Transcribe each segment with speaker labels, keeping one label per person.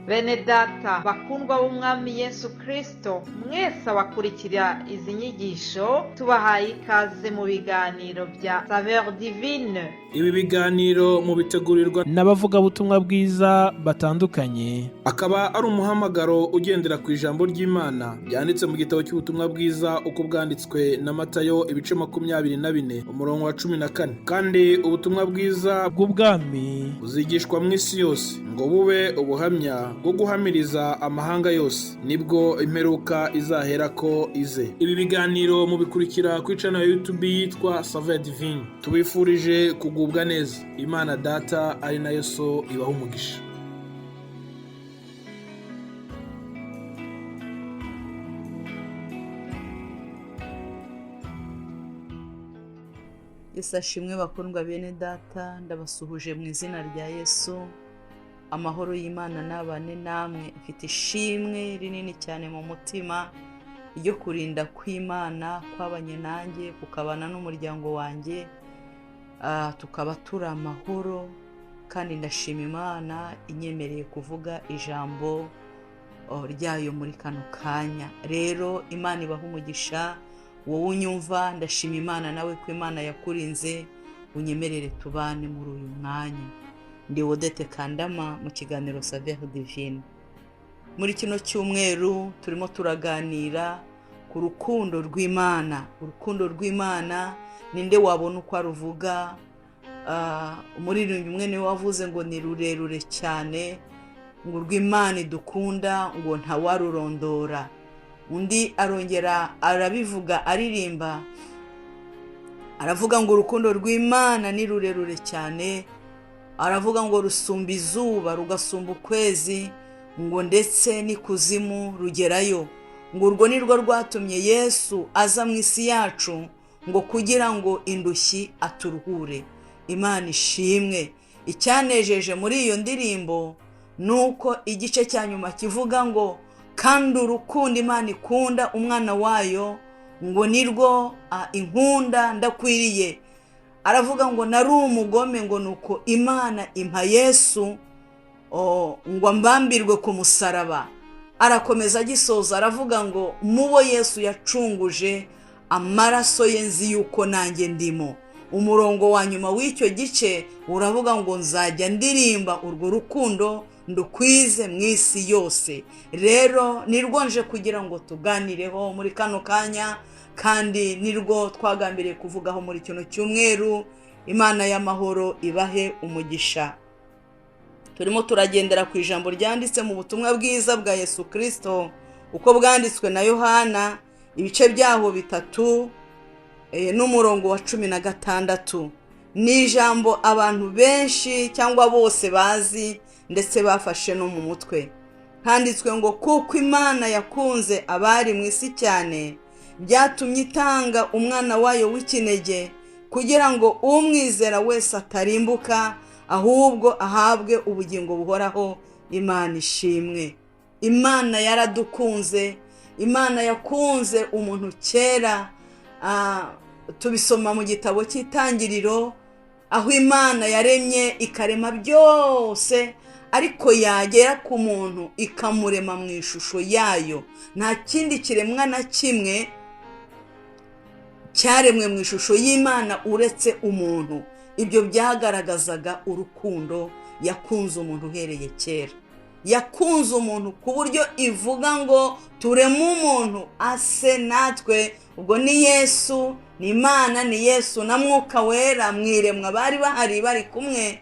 Speaker 1: Bene data bakundwa b'umwami Yesu Kristo, mwese abakurikira izi nyigisho tubahaye ikaze mu biganiro bya Saveur Divine.
Speaker 2: Ibi biganiro mu bitegurirwa
Speaker 3: n'abavugabutumwa bwiza batandukanye,
Speaker 2: akaba ari umuhamagaro ugendera ku ijambo ry'Imana byanditse mu gitabo cy'ubutumwa bwiza uko bwanditswe na Matayo ibice 24 umurongo wa 14. Kandi ubutumwa bwiza
Speaker 3: bw'ubwami
Speaker 2: buzigishwa mu isi yose ngo bube ubuhamya bwo guhamiriza amahanga yose, nibwo imperuka izahera ko ize. Ibi biganiro mubikurikira ku channel ya YouTube yitwa Saveur Divine. Tubifurije kugubwa neza. Imana Data ari nayo So ibaha umugisha.
Speaker 4: Yesu ashimwe bakundwa bene data, ndabasuhuje mu izina rya Yesu. Amahoro y'Imana nabane namwe. Mfite ishimwe rinini cyane mu mutima ryo kurinda kw'Imana kwabanye nanjye, kukabana n'umuryango wanjye, tukaba turi amahoro. Kandi ndashima Imana inyemereye kuvuga ijambo ryayo muri kano kanya. Rero Imana ibaha umugisha. Wowe unyumva, ndashima Imana nawe ko Imana yakurinze, unyemerere tubane muri uyu mwanya. Ndi Odette Kandama mu kiganiro Saveur Divine. Muri kino cyumweru turimo turaganira ku rukundo rw'Imana. Urukundo rw'Imana ninde wabona uko aruvuga? Umuririmbyi umwe niwe wavuze ngo ni rurerure cyane, ngo rw'Imana idukunda ngo ntawarurondora. Undi arongera arabivuga aririmba, aravuga ngo urukundo rw'Imana ni rurerure cyane, aravuga ngo rusumba izuba rugasumba ukwezi, ngo ndetse n'ikuzimu rugerayo. Ngo urwo ni rwo rwatumye Yesu aza mu isi yacu ngo kugira ngo indushyi aturuhure. Imana ishimwe. Icyanejeje muri iyo ndirimbo nuko igice cya nyuma kivuga ngo kandi urukundo Imana ikunda umwana wayo ngo nirwo inkunda ndakwiriye. Aravuga ngo nari umugome ngo nuko Imana impa Yesu ngo mbambirwe ku musaraba. Arakomeza agisoza aravuga ngo mubo Yesu yacunguje amaraso ye nzi yuko nanjye ndimo. Umurongo wa nyuma w'icyo gice uravuga ngo nzajya ndirimba urwo rukundo ndukwize mu isi yose. Rero nirwo nje kugira ngo tuganireho muri kano kanya, kandi nirwo twagambiriye kuvugaho muri kino cyumweru. Imana y'amahoro ibahe umugisha. Turimo turagendera ku ijambo ryanditse mu butumwa bwiza bwa Yesu Kristo uko bwanditswe na Yohana ibice byaho 3 n'umurongo wa 16. Ni ijambo abantu benshi cyangwa bose bazi ndetse bafashe no mu mutwe. Handitswe ngo kuko Imana yakunze abari mu isi cyane byatumye itanga umwana wayo w'ikinege kugira ngo umwizera wese atarimbuka ahubwo ahabwe ubugingo buhoraho. Imana ishimwe. Imana yaradukunze. Imana yakunze umuntu kera. Tubisoma mu gitabo cy'Itangiriro aho Imana yaremye ikarema byose, ariko yagera ku muntu ikamurema mu ishusho yayo. Nta kindi kiremwa na kimwe cyaremwe mu ishusho y'Imana uretse umuntu. Ibyo byagaragazaga urukundo. Yakunze umuntu uhereye kera. Yakunze umuntu ku buryo ivuga ngo tureme umuntu ase natwe. Ubwo ni Yesu, ni Imana, ni Yesu na Mwuka Wera mwiremwa bari bahari bari kumwe,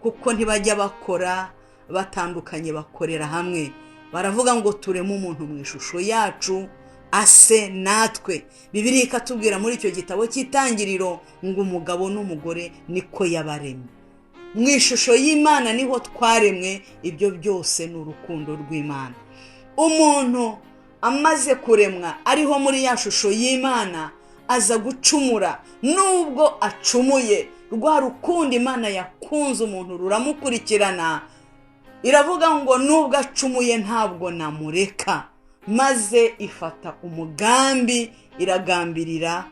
Speaker 4: kuko ntibajya bakora batandukanye, bakorera hamwe. Baravuga ngo tureme umuntu mu ishusho yacu ase natwe. Bibiliya ikatubwira muri icyo gitabo cy'Itangiriro ngo umugabo n'umugore niko yabaremye. Mu ishusho y'Imana niho twaremwe. Ibyo byose ni urukundo rw'Imana. Umuntu amaze kuremwa ariho muri ya shusho y'Imana aza gucumura. Nubwo acumuye, rwa rukundo Imana yakunze umuntu ruramukurikirana. Iravuga ngo nubwo acumuye ntabwo namureka. Maze ifata umugambi iragambirira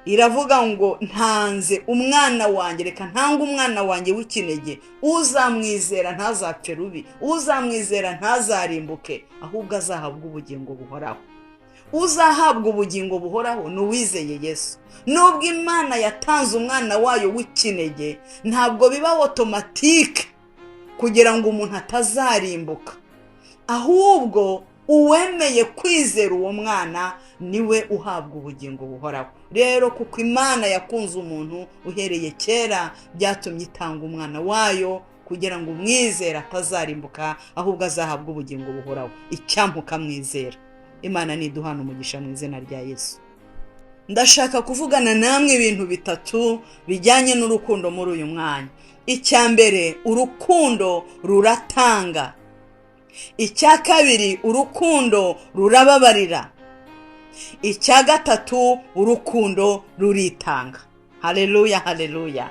Speaker 4: iravuga ngo ntanze umwana wanjye, reka ntange umwana wanjye w'ikinege, uzamwizera ntazapfe rubi, uzamwizera ntazarimbuke, ahubwo azahabwa ubugingo buhoraho. Uzahabwa ubugingo buhoraho ni uwizeye Yesu. Nubwo Imana yatanze umwana wayo w'ikinege, ntabwo biba automatique kugira ngo umuntu atazarimbuka, ahubwo uwemeye kwizera uwo mwana niwe uhabwa ubugingo buhoraho. Rero kuko Imana yakunze umuntu uhereye kera, byatumye itanga umwana wayo kugira ngo umwizera atazarimbuka, ahubwo azahabwa ubugingo buhoraho. Icyampuka mwizera. Imana niduhana umugisha mu izina rya Yesu. Ndashaka kuvugana namwe ibintu bitatu bijyanye n'urukundo muri uyu mwanya. Icya mbere, urukundo ruratanga. Icya kabiri, urukundo rurababarira. Icya gatatu, urukundo ruritanga. Haleluya, haleluya.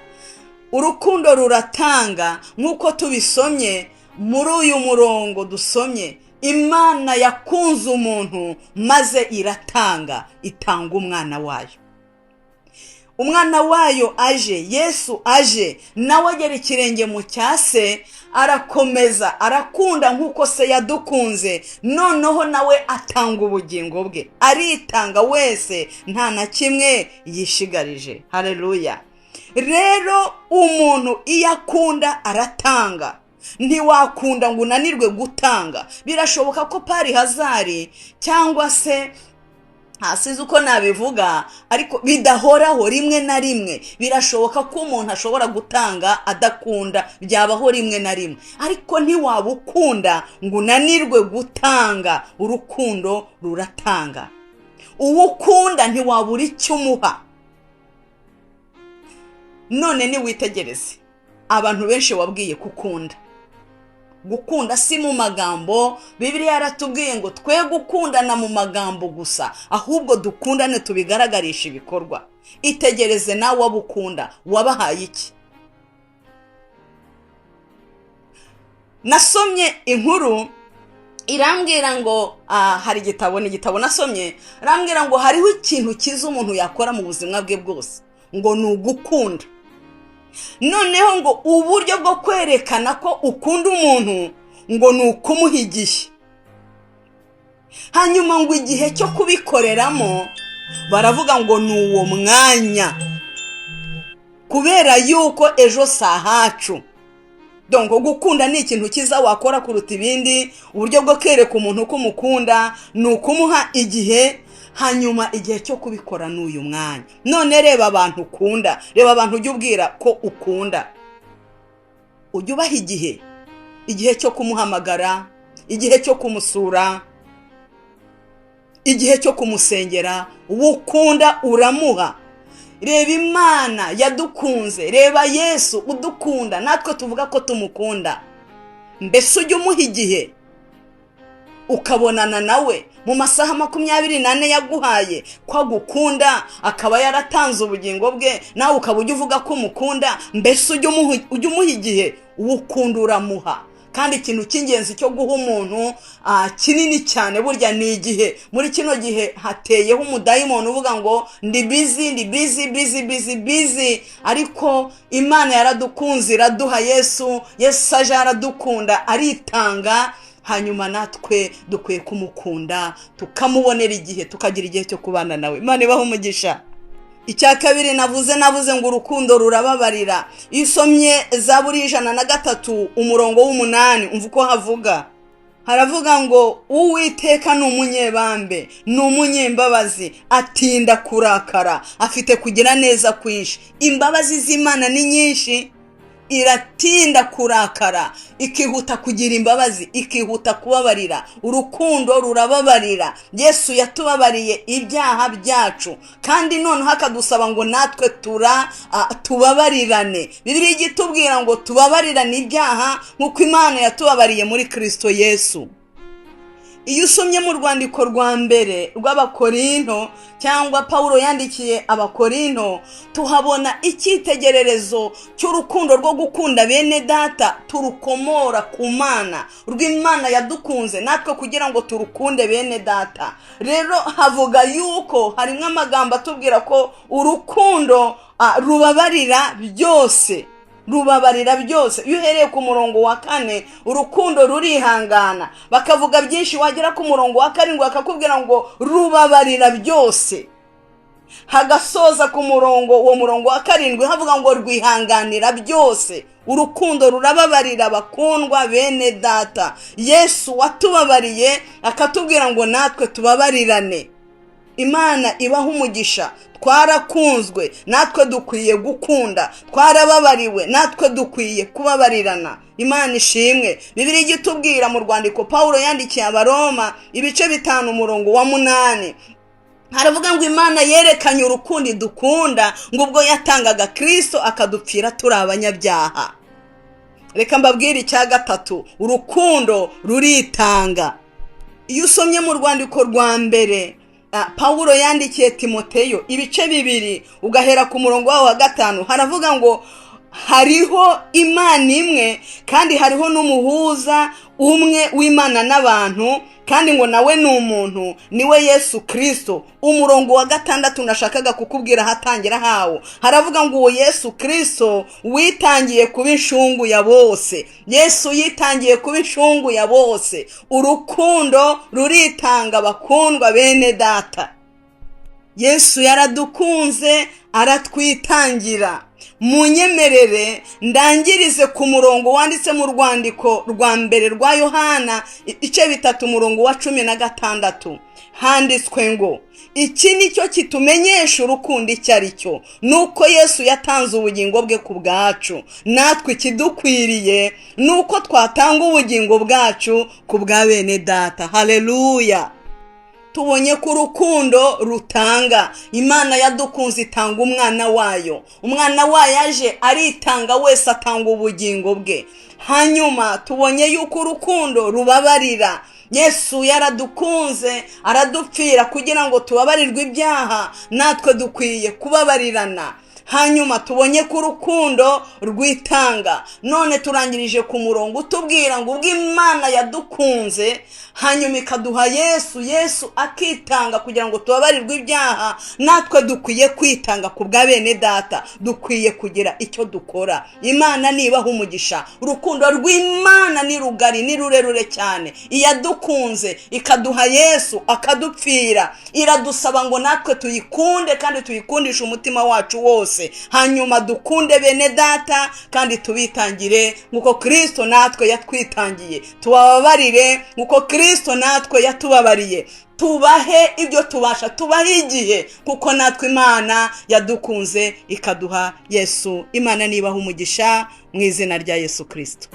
Speaker 4: Urukundo ruratanga, nk'uko tubisomye muri uyu murongo dusomye. Imana yakunze umuntu maze iratanga, itanga umwana wayo. Umwana wayo aje, Yesu aje, nawe agera ikirenge mu cya se, arakomeza, arakunda nk'uko se yadukunze, noneho nawe atanga ubugingo bwe, aritanga wese, nta na kimwe yishigarije. Haleluya. Rero umuntu iyo akunda aratanga. Ntiwakunda ngo unanirwe gutanga. Birashoboka ko pari hazari cyangwa se hasize uko nabivuga, ariko bidahoraho. Rimwe na rimwe birashoboka ko umuntu ashobora gutanga adakunda, byabaho rimwe na rimwe, ariko ntiwabukunda ngo unanirwe gutanga. Urukundo ruratanga. Uwo ukunda ntiwabura icyo umuha. None niwitegereze abantu benshi wabwiye kukunda. Gukunda si mu magambo. Bibiliya yaratubwiye ngo twe gukundana mu magambo gusa, ahubwo dukundane tubigaragarisha ibikorwa. Itegereze nawe abukunda, wabahaye iki? Nasomye inkuru irambwira ngo hari igitabo nasomye, irambwira ngo hariho ikintu kiza umuntu yakora mu buzima bwe bwose, ngo ni ugukunda. Noneho ngo uburyo bwo kwerekana ko ukunda umuntu ngo ni ukumuha igihe. Hanyuma ngo igihe cyo kubikoreramo baravuga ngo ni uwo mwanya, kubera yuko ejo saa hacu. Donc gukunda ni ikintu kiza wakora kuruta ibindi. Uburyo bwo kwereka umuntu ko umukunda ni ukumuha igihe, hanyuma igihe cyo kubikora n'uyu mwanya. None reba abantu ukunda, reba abantu ujya ubwira ko ukunda, ujya ubaha igihe cyo kumuhamagara, igihe cyo kumusura, igihe cyo kumusengera. Uwo ukunda uramuha. Reba Imana yadukunze, reba Yesu udukunda, natwe tuvuga ko tumukunda. Mbese ujya umuha igihe ukabonana nawe mu masaha 24 yaguhaye ko agukunda, akaba yaratanze ubugingo bwe, nawe ukaba ujya uvuga ko umukunda. Mbese ujya umuha igihe, uwo ukunda uramuha. Kandi ikintu cy'ingenzi cyo guha umuntu kinini cyane burya ni igihe. Muri kino gihe hateyeho umudayimoni uvuga ngo ndi busy, ariko Imana yaradukunze iraduha Yesu aje aradukunda, aritanga. Hanyuma natwe dukwiye kumukunda, tukamubonera igihe, tukagira igihe cyo kubana nawe. Imana ibahe umugisha. Icya kabiri navuze ngo urukundo rurababarira. Isomye Zaburi 103 umurongo w'8, umva uko havuga. Haravuga ngo Uwiteka ni umunyebambe, ni umunyembabazi, atinda kurakara, afite kugira neza kwinshi. Imbabazi z'Imana ni nyinshi, iratinda kurakara, ikihuta kugira imbabazi, ikihuta kubabarira. Urukundo rurababarira. Yesu yatubabariye ibyaha byacu, kandi none hakadusaba ngo natwe tubabarirane. Bibiliya igitubwira ngo tubabarirane ibyaha nk'uko Imana yatubabariye muri Kristo Yesu. iyo usomye mu rwandiko rwa mbere rw'Abakorinto cyangwa Pawulo yandikiye Abakorinto, tuhabona icyitegererezo cy'urukundo rwo gukunda bene data turukomora ku Mana, rw'Imana yadukunze natwe kugira ngo turukunde bene data. Rero havuga yuko harimo amagambo atubwira ko urukundo rubabarira byose, rubabarira byose. Iyo uhereye ku murongo wa 4, urukundo rurihangana, bakavuga byinshi, wagera ku murongo wa 7 bakakubwira ngo rubabarira byose, hagasoza ku murongo wa 7 havuga ngo rwihanganira byose. Urukundo rurababarira bakundwa bene data. Yesu watubabariye akatubwira ngo natwe tubabarirane. Imana ibaha umugisha. Twarakunzwe, natwe dukwiye gukunda. Twarababariwe, natwe dukwiye kubabarirana. Imana ishimwe. Bibiliya igitubwira mu rwandiko Pawulo yandikiye Abaroma ibice 5 umurongo wa 8, haravuga ngo Imana yerekanye urukundo dukunda ngo ubwo yatangaga Kristo akadupfira turi abanyabyaha. Reka mbabwire icya gatatu, urukundo ruritanga. Iyo usomye mu rwandiko rwa mbere Pawulo yandikiye Timoteyo ibice 2 ugahera ku murongo wa 5, haravuga ngo hariho Imana imwe kandi hariho n'umuhuza umwe w'Imana n'abantu, kandi ngo nawe ni umuntu, niwe Yesu Kristo. Umurongo wa 6 nashakaga kukubwira hatangira hawo, haravuga ngo uwo Yesu Kristo witangiye kuba inshungu ya bose. Yesu yitangiye kuba inshungu ya bose. Urukundo ruritanga bakundwa bene data. Yesu yaradukunze aratwitangira. Munyemerere ndangirize ku murongo wanditse mu rwandiko rwa mbere rwa Yohana ibice 3 umurongo wa 16. Handitswe ngo iki nicyo kitumenyesha urukundo icyo ari cyo, nuko Yesu yatanze ubugingo bwe ku bwacu. Natwe kidukwiriye nuko twatanga ubugingo bwacu ku bwa bene data. Haleluya. Tubonye ko urukundo rutanga. Imana yadukunze itanga umwana wayo. Umwana wayo aje aritanga, wese atanga ubugingo bwe. Hanyuma tubonye yuko urukundo rubabarira. Yesu yaradukunze aradupfira kugira ngo tubabarirwe ibyaha, natwe dukwiye kubabarirana. Hanyuma tubonye ko urukundo rwitanga. None turangirije ku murongo utubwira ngo ubwo Imana yadukunze hanyuma ikaduha Yesu akitanga kugira ngo tubabarirwe ibyaha, natwe dukwiye kwitanga ku bwa bene data. Dukwiye kugira icyo dukora. Imana nibaha umugisha. Urukundo rw'Imana ni rugari, ni rurerure cyane. Iyadukunze ikaduha Yesu akadupfira, iradusaba ngo natwe tuyikunde kandi tuyikundisha umutima wacu wose. Hanyuma dukunde bene data kandi tubitangire nkuko Kristo natwe yatwitangiye. Tubabarire nkuko Kristo natwe yatubabariye. Tubahe ibyo tubasha, tubahe igihe, kuko natwe Imana yadukunze ikaduha Yesu. Imana nibaha umugisha mu izina rya Yesu Kristo.